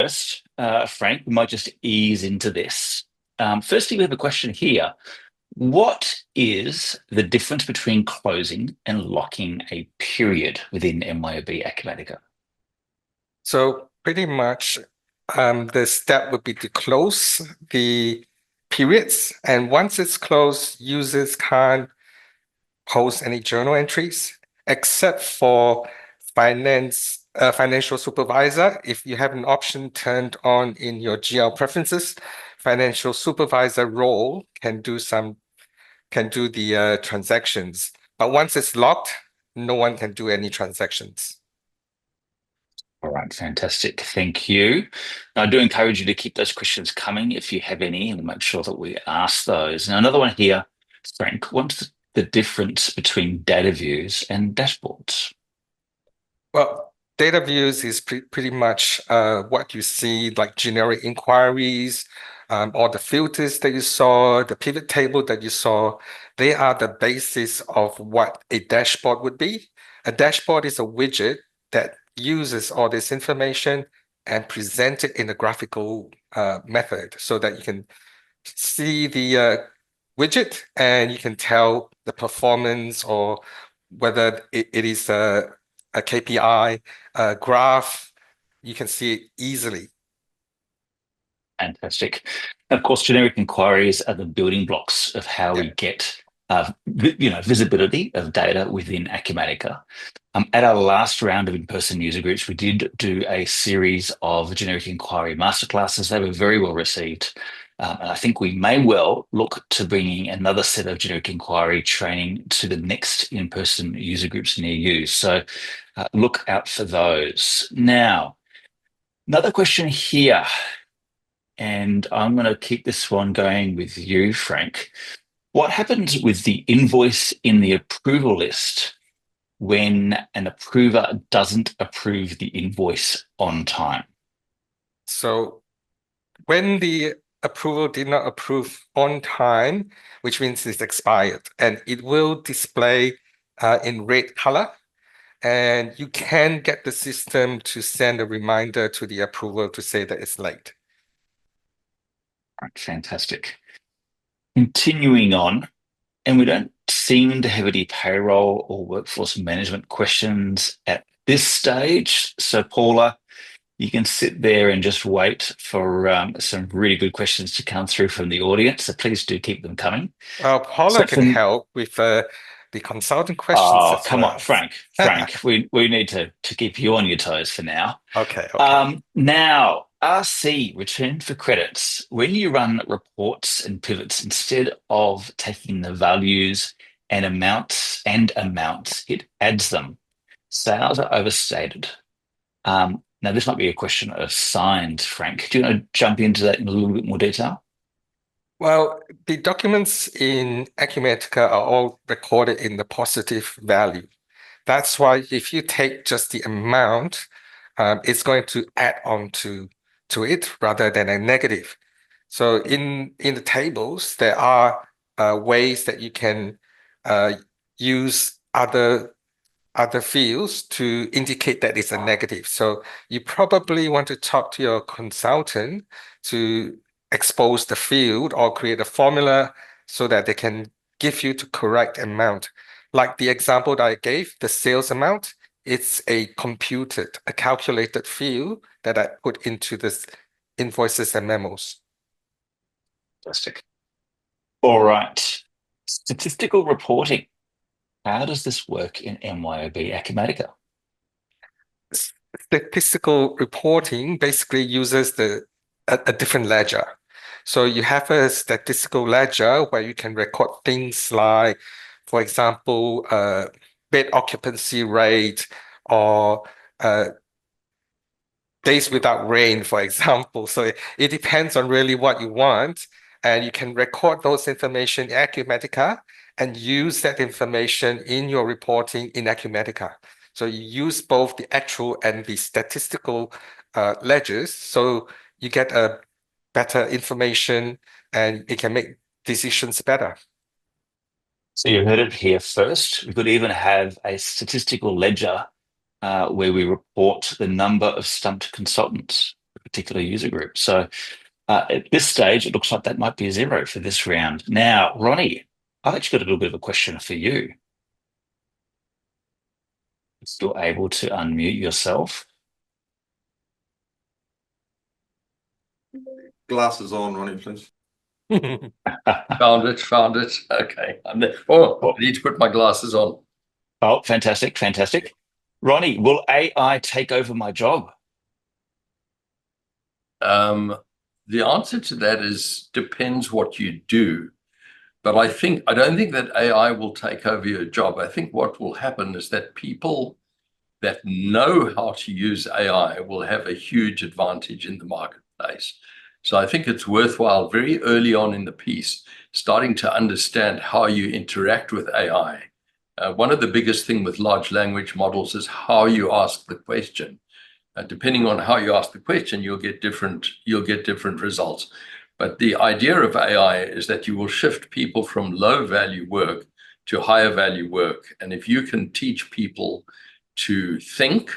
first, Frank, we might just ease into this. Firstly, we have a question here. What is the difference between closing and locking a period within MYOB Acumatica? So pretty much the step would be to close the periods. And once it's closed, users can't post any journal entries except for financial supervisor. If you have an option turned on in your GL preferences, financial supervisor role can do the transactions. But once it's locked, no one can do any transactions. All right, fantastic. Thank you. I do encourage you to keep those questions coming if you have any, and make sure that we ask those. Now, another one here, Frank, what's the difference between data views and dashboards? Well, data views is pretty much what you see, like generic inquiries, all the filters that you saw, the pivot table that you saw. They are the basis of what a dashboard would be. A dashboard is a widget that uses all this information and present it in a graphical method so that you can see the widget and you can tell the performance or whether it is a KPI, a graph. You can see it easily. Fantastic. Of course, generic inquiries are the building blocks of how we Yeah. get visibility of data within Acumatica. At our last round of in-person user groups, we did do a series of generic inquiry masterclasses. They were very well received. And I think we may well look to bringing another set of generic inquiry training to the next in-person user groups near you. So look out for those. Now, another question here, and I'm going to keep this one going with you, Frank. What happens with the invoice in the approval list when an approver doesn't approve the invoice on time? So when the approval did not approve on time, which means it's expired, and it will display in red color. And you can get the system to send a reminder to the approval to say that it's late. Right, fantastic. Continuing on, and we don't seem to have any payroll or workforce management questions at this stage. So, Paula, you can sit there and just wait for some really good questions to come through from the audience. So please do keep them coming. Paula So can help with the consultant questions oh, as come on, well. Frank. Frank, we need to keep you on your toes for now. Okay. Now, RC, return for credits. When you run reports and pivots, instead of taking the values and amounts, it adds them. Sales are overstated. Now, this might be a question of signs, Frank. Do you want to jump into that in a little bit more detail? Well, the documents in Acumatica are all recorded in the positive value. That's why if you take just the amount, it's going to add on to it rather than a negative. So in the tables, there are ways that you can use other fields to indicate that it's a negative. So you probably want to talk to your consultant to expose the field or create a formula so that they can give you the correct amount. Like the example that I gave, the sales amount, it's a calculated field that I put into this invoices and memos. Fantastic. All right. Statistical reporting. How does this work in MYOB Acumatica? Statistical reporting basically uses a different ledger. So you have a statistical ledger where you can record things like, for example, bed occupancy rate or days without rain, for example. So it depends on really what you want. And you can record those information in Acumatica and use that information in your reporting in Acumatica. So you use both the actual and the statistical ledgers. So you get a better information and it can make decisions better. So you heard it here first. We could even have a statistical ledger where we report the number of stumped consultants. particular user group. So at this stage, it looks like that might be a 0 for this round. Now, Ronnie, I've actually got a little bit of a question for you. Still able to unmute yourself? Glasses on, Ronnie, please. Found it. Okay. I need to put my glasses on. Oh, fantastic, fantastic. Ronnie, will AI take over my job? The answer to that is depends what you do. But I don't think that AI will take over your job. I think what will happen is that people that know how to use AI will have a huge advantage in the marketplace. So I think it's worthwhile very early on in the piece, starting to understand how you interact with AI. One of the biggest things with large language models is how you ask the question. Depending on how you ask the question, you'll get different results. But the idea of AI is that you will shift people from low value work to higher value work. And if you can teach people to think,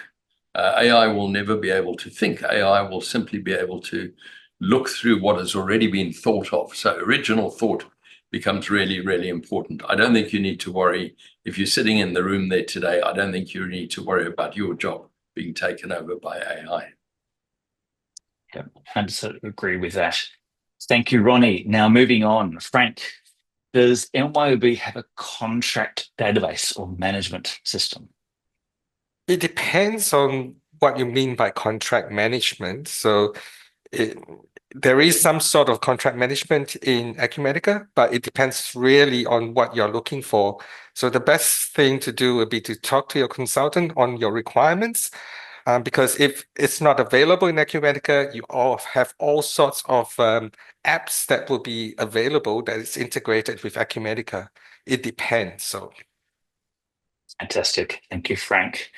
AI will never be able to think. AI will simply be able to look through what has already been thought of. So original thought becomes really, really important. I don't think you need to worry. If you're sitting in the room there today, I don't think you need to worry about your job being taken over by AI. Yeah, I agree with that. Thank you, Ronnie. Now moving on, Frank, does MYOB have a contract database or management system? It depends on what you mean by contract management. So there is some sort of contract management in Acumatica, but it depends really on what you're looking for. So the best thing to do would be to talk to your consultant on your requirements, because if it's not available in Acumatica, you have all sorts of apps that will be available that is integrated with Acumatica. It depends. So Fantastic. Thank you, Frank.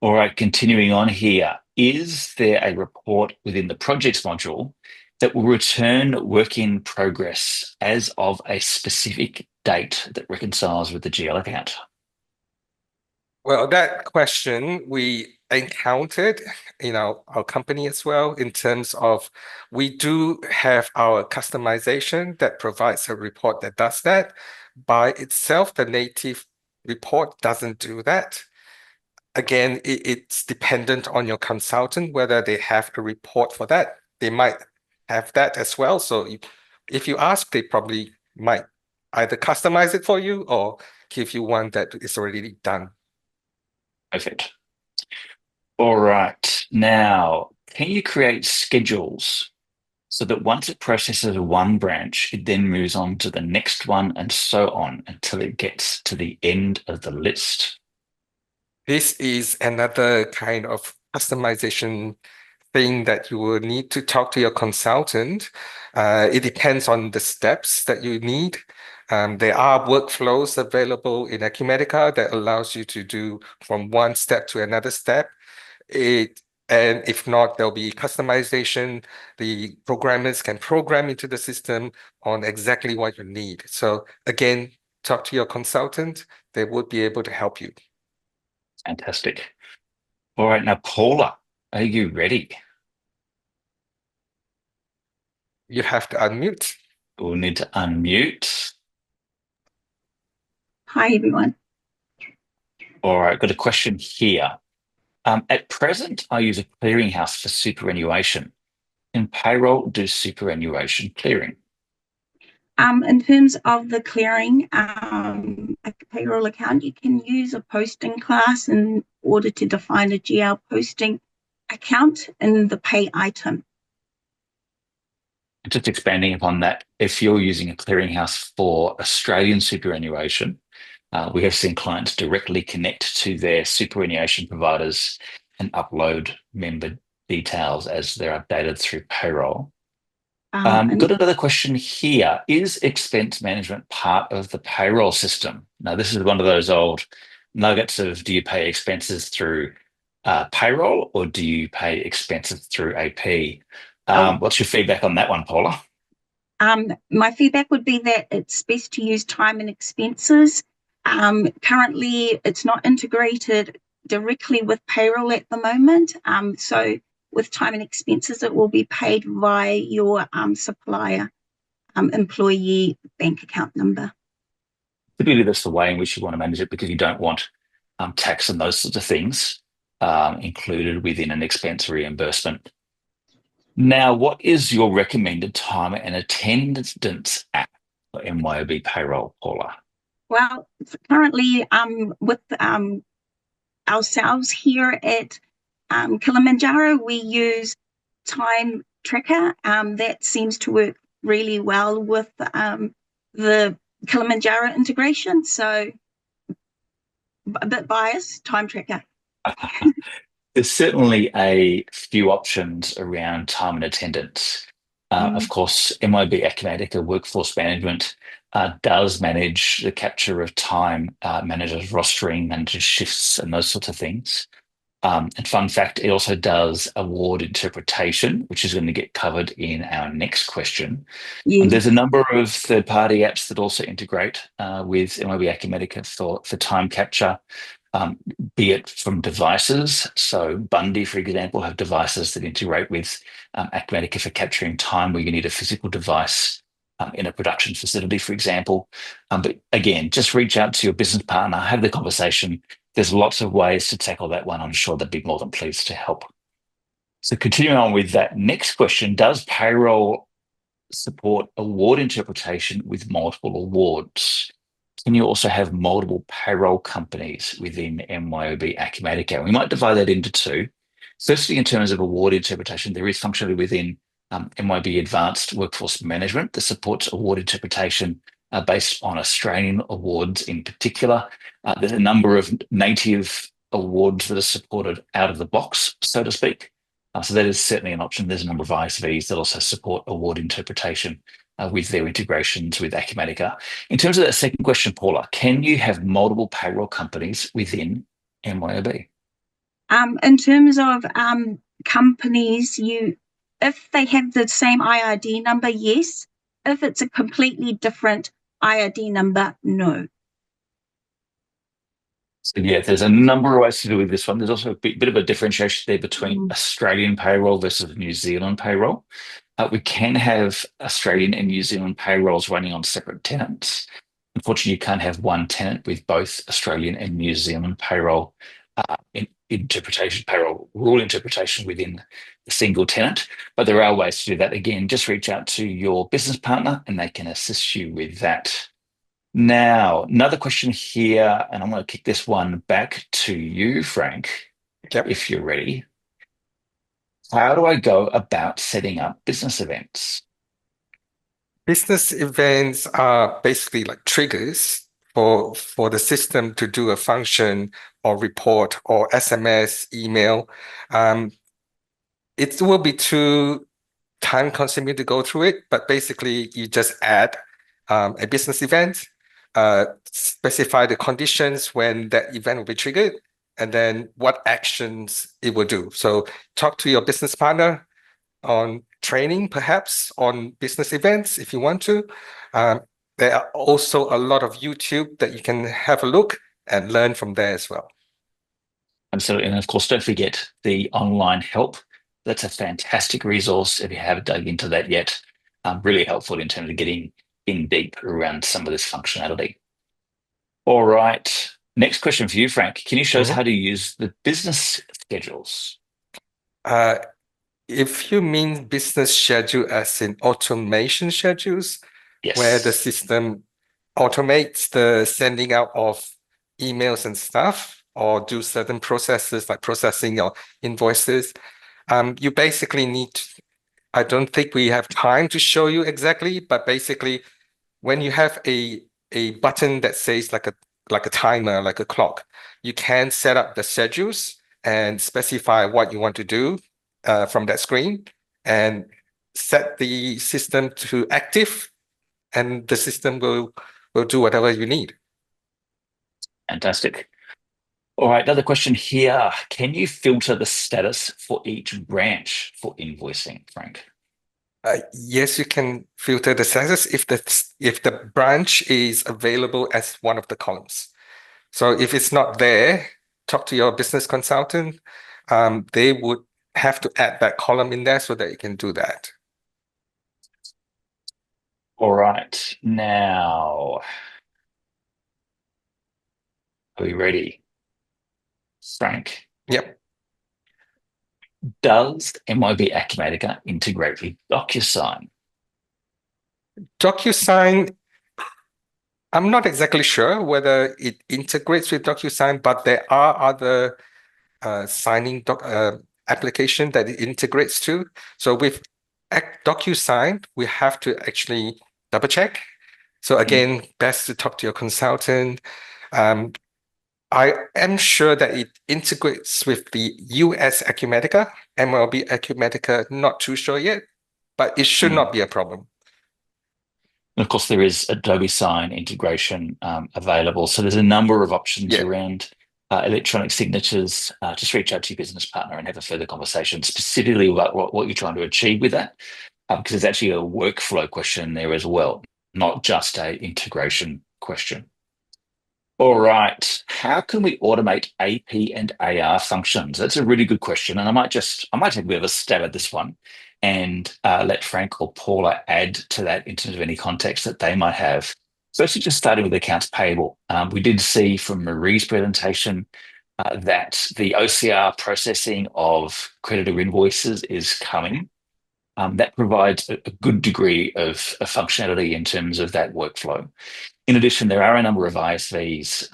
All right, continuing on here. Is there a report within the projects module that will return work in progress as of a specific date that reconciles with the GL account? Well, that question we encountered in our company as well, in terms of we do have our customization that provides a report that does that. By itself, the native report doesn't do that. Again, it's dependent on your consultant, whether they have a report for that. They might have that as well. So if you ask, they probably might either customize it for you or give you one that is already done. Perfect. All right. Now, can you create schedules so that once it processes one branch, it then moves on to the next one and so on until it gets to the end of the list? This is another kind of customization thing that you will need to talk to your consultant. It depends on the steps that you need. There are workflows available in Acumatica that allows you to do from one step to another step. And if not, there'll be customization. The programmers can program into the system on exactly what you need. So again, talk to your consultant. They would be able to help you. Fantastic. All right. Now, Paula, are you ready? You have to unmute. We'll need to unmute. Hi, everyone. All right. Got a question here. At present, I use a clearinghouse for superannuation. Can payroll do superannuation clearing? In terms of the clearing, a payroll account, you can use a posting class in order to define a GL posting account in the pay item. Just expanding upon that, if you're using a clearinghouse for Australian superannuation, we have seen clients directly connect to their superannuation providers and upload member details as they're updated through payroll. Got another question here. Is expense management part of the payroll system? Now, this is one of those old nuggets of, do you pay expenses through payroll or do you pay expenses through AP? What's your feedback on that one, Paula? My feedback would be that it's best to use time and expenses. Currently, it's not integrated directly with payroll at the moment. So with time and expenses, it will be paid via your supplier employee bank account number. Typically, that's the way in which you want to manage it, because you don't want tax and those sorts of things included within an expense reimbursement. Now, what is your recommended time and attendance app for MYOB payroll, Paula? Well, currently with ourselves here at Kilimanjaro, we use Time Tracker. That seems to work really well with the Kilimanjaro integration. So a bit biased, Time Tracker. There's certainly a few options around time and attendance. Of course, MYOB Acumatica Workforce Management does manage the capture of time, manages rostering, manages shifts, and those sorts of things. And fun fact, it also does award interpretation, which is going to get covered in our next question. Yeah. There's a number of third-party apps that also integrate with MYOB Acumatica for time capture, be it from devices. So Bundy, for example, have devices that integrate with Acumatica for capturing time where you need a physical device in a production facility, for example. But again, just reach out to your business partner, have the conversation. There's lots of ways to tackle that one. I'm sure they'd be more than pleased to help. So continuing on with that next question, does payroll support award interpretation with multiple awards? Can you also have multiple payroll companies within MYOB Acumatica? We might divide that into two. Firstly, in terms of award interpretation, there is functionality within MYOB Advanced Workforce Management that supports award interpretation based on Australian awards in particular. There's a number of native awards that are supported out of the box, so to speak. So that is certainly an option. There's a number of ISVs that also support award interpretation with their integrations with Acumatica. In terms of that second question, Paula, can you have multiple payroll companies within MYOB? In terms of companies, if they have the same IID number, yes. If it's a completely different IID number, no. So yeah, there's a number of ways to do with this one. There's also a bit of a differentiation there between Australian payroll versus New Zealand payroll. We can have Australian and New Zealand payrolls running on separate tenants. Unfortunately, you can't have one tenant with both Australian and New Zealand payroll payroll rule interpretation within a single tenant. But there are ways to do that. Again, just reach out to your business partner and they can assist you with that. Now, another question here, and I'm going to kick this one back to you, Frank, if you're ready. How do I go about setting up business events? Business events are basically like triggers for the system to do a function or report or SMS, email. It will be too time-consuming to go through it, but basically you just add a business event, specify the conditions when that event will be triggered, and then what actions it will do. So talk to your business partner on training, perhaps on business events if you want to. There are also a lot of YouTube that you can have a look and learn from there as well. Absolutely. And of course, don't forget the online help. That's a fantastic resource if you haven't dug into that yet. Really helpful in terms of getting in deep around some of this functionality. All right. Next question for you, Frank. Can you show us how to use the business schedules? If you mean business schedule as in automation schedules, yes, where the system automates the sending out of emails and stuff, or do certain processes like processing your invoices, you basically need to, I don't think we have time to show you exactly, but basically when you have a button that says like a timer, like a clock, you can set up the schedules and specify what you want to do from that screen and set the system to active, and the system will do whatever you need. Fantastic. All right, another question here. Can you filter the status for each branch for invoicing, Frank? Yes, you can filter the status if the branch is available as one of the columns. So if it's not there, talk to your business consultant. They would have to add that column in there so that you can do that. All right. Now, are we ready? Frank, Yep. does MYOB Acumatica integrate with DocuSign? DocuSign, I'm not exactly sure whether it integrates with DocuSign, but there are other signing application that it integrates to. So with DocuSign, we have to actually double check. So again, best to talk to your consultant. I am sure that it integrates with the US Acumatica, MYOB Acumatica, not too sure yet, but it should not be a problem. And of course, there is Adobe Sign integration available. So there's a number of options around electronic signatures. Just reach out to your business partner and have a further conversation specifically about what you're trying to achieve with that, because there's actually a workflow question there as well, not just a integration question. All right. How can we automate AP and AR functions? That's a really good question. And I might take a bit of a stab at this one and let Frank or Paula add to that in terms of any context that they might have. Firstly, just starting with accounts payable. We did see from Marie's presentation that the OCR processing of creditor invoices is coming. That provides a good degree of functionality in terms of that workflow. In addition, there are a number of ISVs,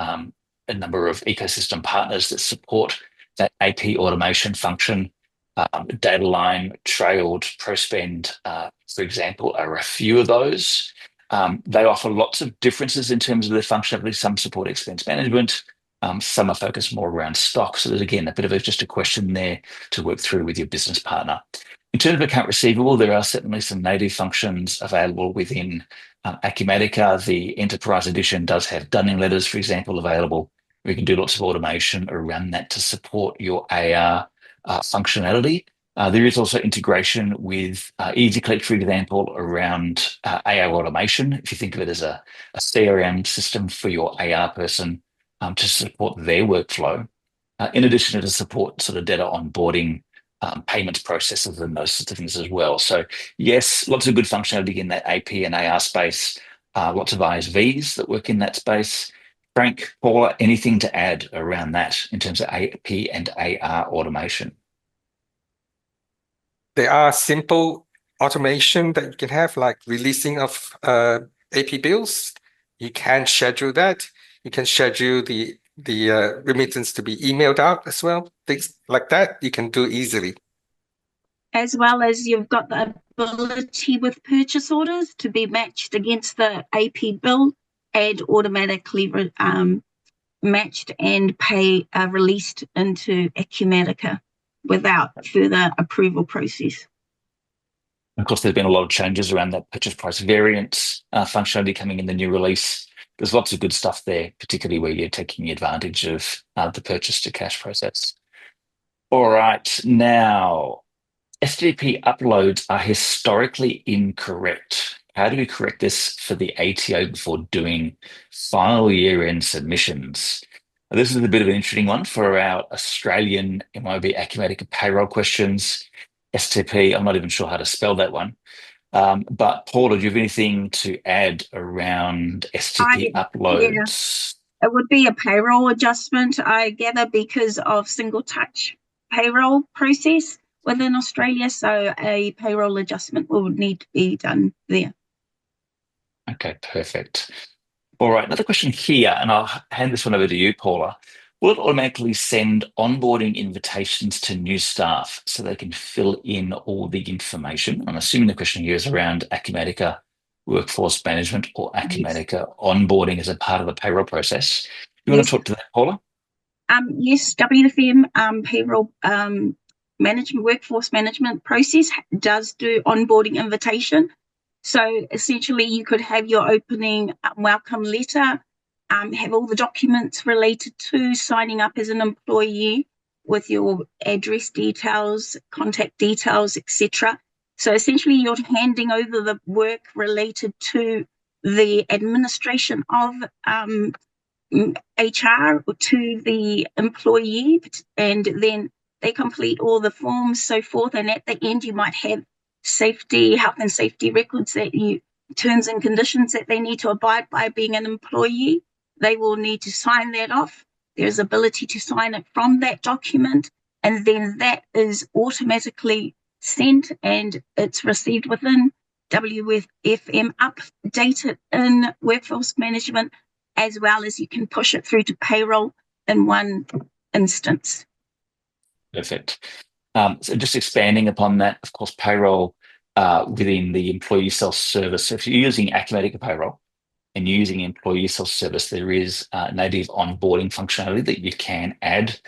a number of ecosystem partners that support that AP automation function. Data line, Trailed, ProSpend, for example, are a few of those. They offer lots of differences in terms of their functionality. Some support expense management. Some are focused more around stock. So there's, again, a bit of just a question there to work through with your business partner. In terms of account receivable, there are certainly some native functions available within Acumatica. The Enterprise Edition does have dunning letters, for example, available. We can do lots of automation around that to support your AR functionality. There is also integration with EasyClick, for example, around AR automation. If you think of it as a CRM system for your AR person to support their workflow, in addition to support sort of data onboarding, payments processes and those sorts of things as well. So yes, lots of good functionality in that AP and AR space, lots of ISVs that work in that space. Frank, Paula, anything to add around that in terms of AP and AR automation? There are simple automation that you can have, like releasing of AP bills. You can schedule that. You can schedule the remittance to be emailed out as well. Things like that you can do easily. As well as you've got the ability with purchase orders to be matched against the AP bill and automatically matched and released into Acumatica without further approval process. Of course, there's been a lot of changes around that purchase price variance functionality coming in the new release. There's lots of good stuff there, particularly where you're taking advantage of the purchase to cash process. All right, now STP uploads are historically incorrect. How do we correct this for the ATO before doing final year-end submissions? This is a bit of an interesting one for our Australian MYOB Acumatica payroll questions. STP, I'm not even sure how to spell that one. But Paula, do you have anything to add around STP uploads? Yeah. It would be a payroll adjustment, I gather, because of single touch payroll process within Australia. So a payroll adjustment will need to be done there. Okay, perfect. All right, another question here, and I'll hand this one over to you, Paula. Will it automatically send onboarding invitations to new staff so they can fill in all the information? I'm assuming the question here is around Acumatica workforce management or Acumatica onboarding as a part of the payroll process. You want to talk to that, Paula? Yes, WFM payroll management, workforce management process does do onboarding invitation. So essentially you could have your opening welcome letter, have all the documents related to signing up as an employee with your address details, contact details, etc. So essentially you're handing over the work related to the administration of HR to the employee, and then they complete all the forms, so forth, and at the end you might have health and safety records terms and conditions that they need to abide by being an employee. They will need to sign that off. There's ability to sign it from that document, and then that is automatically sent and it's received within WFM, updated in workforce management, as well as you can push it through to payroll in one instance. Perfect. So just expanding upon that, of course, payroll within the employee self-service. So if you're using Acumatica Payroll and you're using employee self-service, there is native onboarding functionality that you can add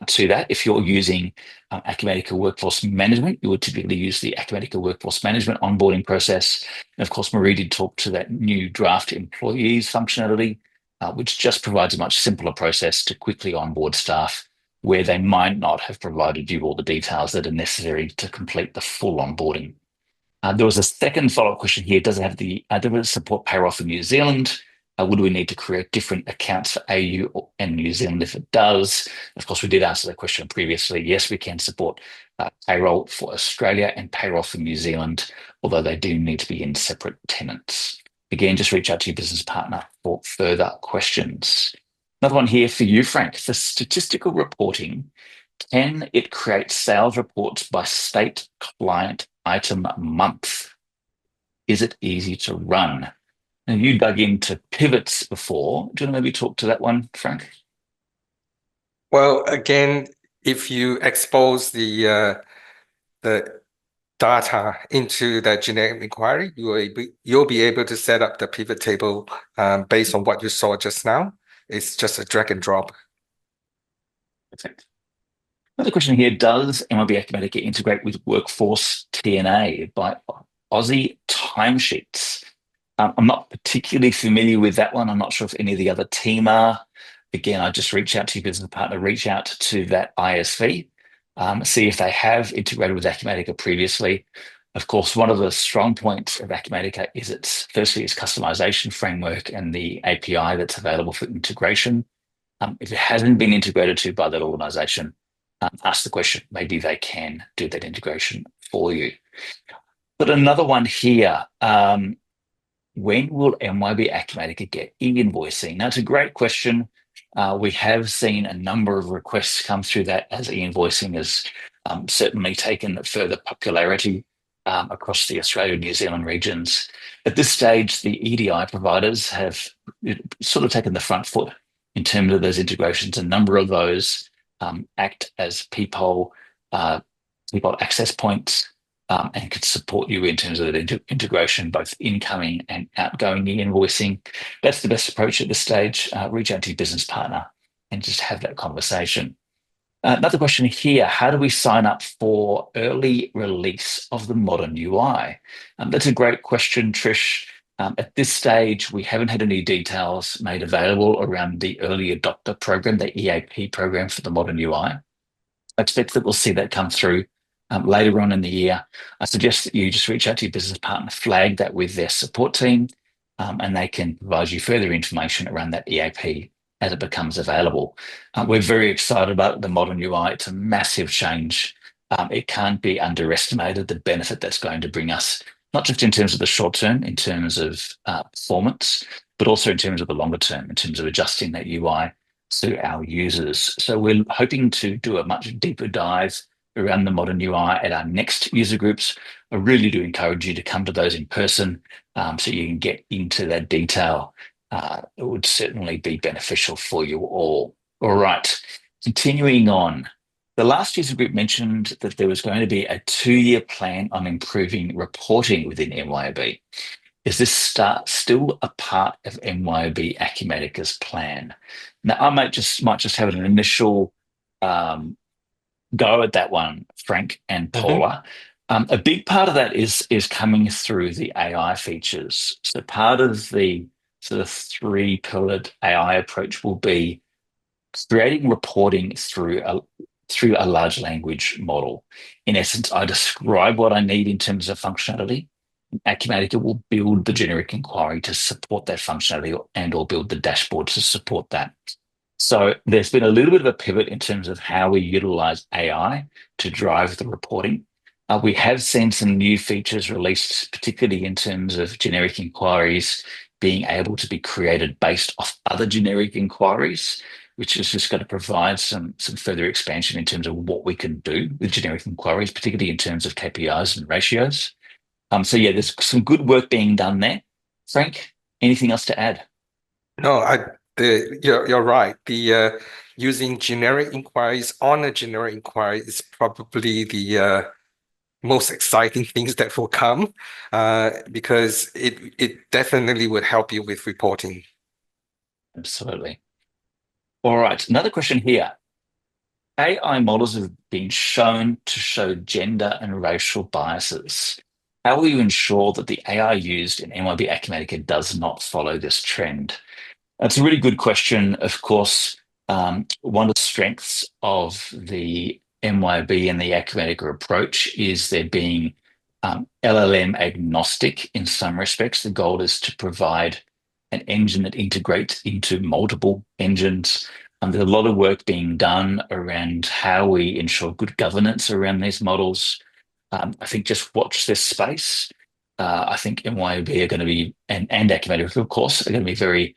to that. If you're using Acumatica Workforce Management, you would typically use the Acumatica Workforce Management onboarding process. And of course, Marie did talk to that new draft employees functionality, which just provides a much simpler process to quickly onboard staff where they might not have provided you all the details that are necessary to complete the full onboarding. There was a second follow-up question here. Does it support payroll for New Zealand? Would we need to create different accounts for AU and New Zealand if it does? Of course, we did answer that question previously. Yes, we can support payroll for Australia and payroll for New Zealand, although they do need to be in separate tenants. Again, just reach out to your business partner for further questions. Another one here for you, Frank. For statistical reporting, can it create sales reports by state, client, item, month? Is it easy to run? Now, you dug into pivots before. Do you want to maybe talk to that one, Frank? Well, again, if you expose the data into the generic inquiry, you'll be able to set up the pivot table based on what you saw just now. It's just a drag and drop. Perfect. Another question here, does MYOB Acumatica integrate with Workforce TNA by Aussie timesheets? I'm not particularly familiar with that one. I'm not sure if any of the other team are. Again, I just reach out to your business partner, reach out to that ISV, see if they have integrated with Acumatica previously. Of course, one of the strong points of Acumatica is firstly its customization framework and the API that's available for integration. If it hasn't been integrated to by that organization, ask the question, maybe they can do that integration for you. But another one here, when will MYOB Acumatica get e-invoicing? Now, it's a great question. We have seen a number of requests come through that as e-invoicing has certainly taken further popularity across the Australia and New Zealand regions. At this stage, the EDI providers have sort of taken the front foot in terms of those integrations. A number of those act as people access points and can support you in terms of the integration, both incoming and outgoing e-invoicing. That's the best approach at this stage. Reach out to your business partner and just have that conversation. Another question here, how do we sign up for early release of the modern UI? That's a great question, Trish. At this stage, we haven't had any details made available around the early adopter program, the EAP program for the modern UI. I expect that we'll see that come through later on in the year. I suggest that you just reach out to your business partner, flag that with their support team, and they can provide you further information around that EAP as it becomes available. We're very excited about the modern UI. It's a massive change. It can't be underestimated, the benefit that's going to bring us, not just in terms of the short term, in terms of performance, but also in terms of the longer term, in terms of adjusting that UI to our users. So we're hoping to do a much deeper dive around the modern UI at our next user groups. I really do encourage you to come to those in person so you can get into that detail. It would certainly be beneficial for you all. All right, continuing on. The last user group mentioned that there was going to be a 2-year plan on improving reporting within MYOB. Is this still a part of MYOB Acumatica's plan? Now, I might just have an initial go at that one, Frank and Paula. A big part of that is coming through the AI features. So part of the sort of 3-pillared AI approach will be creating reporting through a large language model. In essence, I describe what I need in terms of functionality. Acumatica will build the generic inquiry to support that functionality and or build the dashboard to support that. So there's been a little bit of a pivot in terms of how we utilize AI to drive the reporting. We have seen some new features released, particularly in terms of generic inquiries being able to be created based off other generic inquiries, which is just going to provide some further expansion in terms of what we can do with generic inquiries, particularly in terms of KPIs and ratios. So yeah, there's some good work being done there. Frank, anything else to add? No, you're right. The using generic inquiries on a generic inquiry is probably the most exciting things that will come, because it definitely would help you with reporting. Absolutely. All right, another question here. AI models have been shown to show gender and racial biases. How will you ensure that the AI used in MYOB Acumatica does not follow this trend? That's a really good question. Of course, one of the strengths of the MYOB and the Acumatica approach is there being LLM agnostic in some respects. The goal is to provide an engine that integrates into multiple engines. There's a lot of work being done around how we ensure good governance around these models. I think just watch this space. I think MYOB are going to be, and Acumatica, of course, are going to be very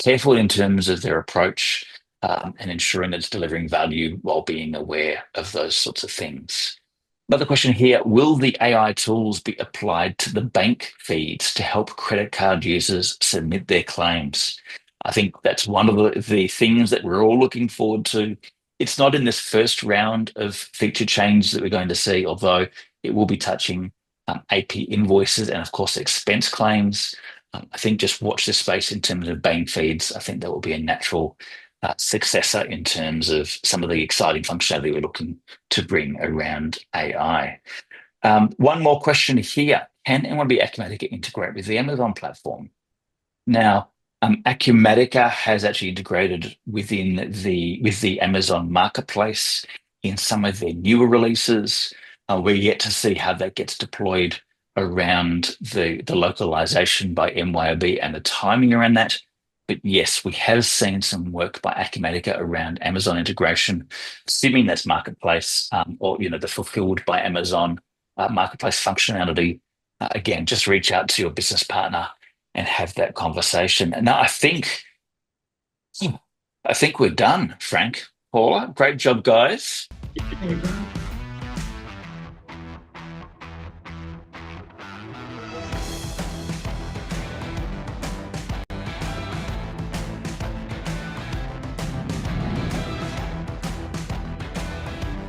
careful in terms of their approach and ensuring that it's delivering value while being aware of those sorts of things. Another question here, will the AI tools be applied to the bank feeds to help credit card users submit their claims? I think that's one of the things that we're all looking forward to. It's not in this first round of feature change that we're going to see, although it will be touching AP invoices and, of course, expense claims. I think just watch this space in terms of bank feeds. I think that will be a natural successor in terms of some of the exciting functionality we're looking to bring around AI. One more question here. Can MYOB Acumatica integrate with the Amazon platform? Now, Acumatica has actually integrated with the Amazon marketplace in some of their newer releases. We're yet to see how that gets deployed around the localization by MYOB and the timing around that. But yes, we have seen some work by Acumatica around Amazon integration, assuming that's marketplace or the fulfilled by Amazon marketplace functionality. Again, just reach out to your business partner and have that conversation. Now, I think we're done, Frank. Paula, great job, guys.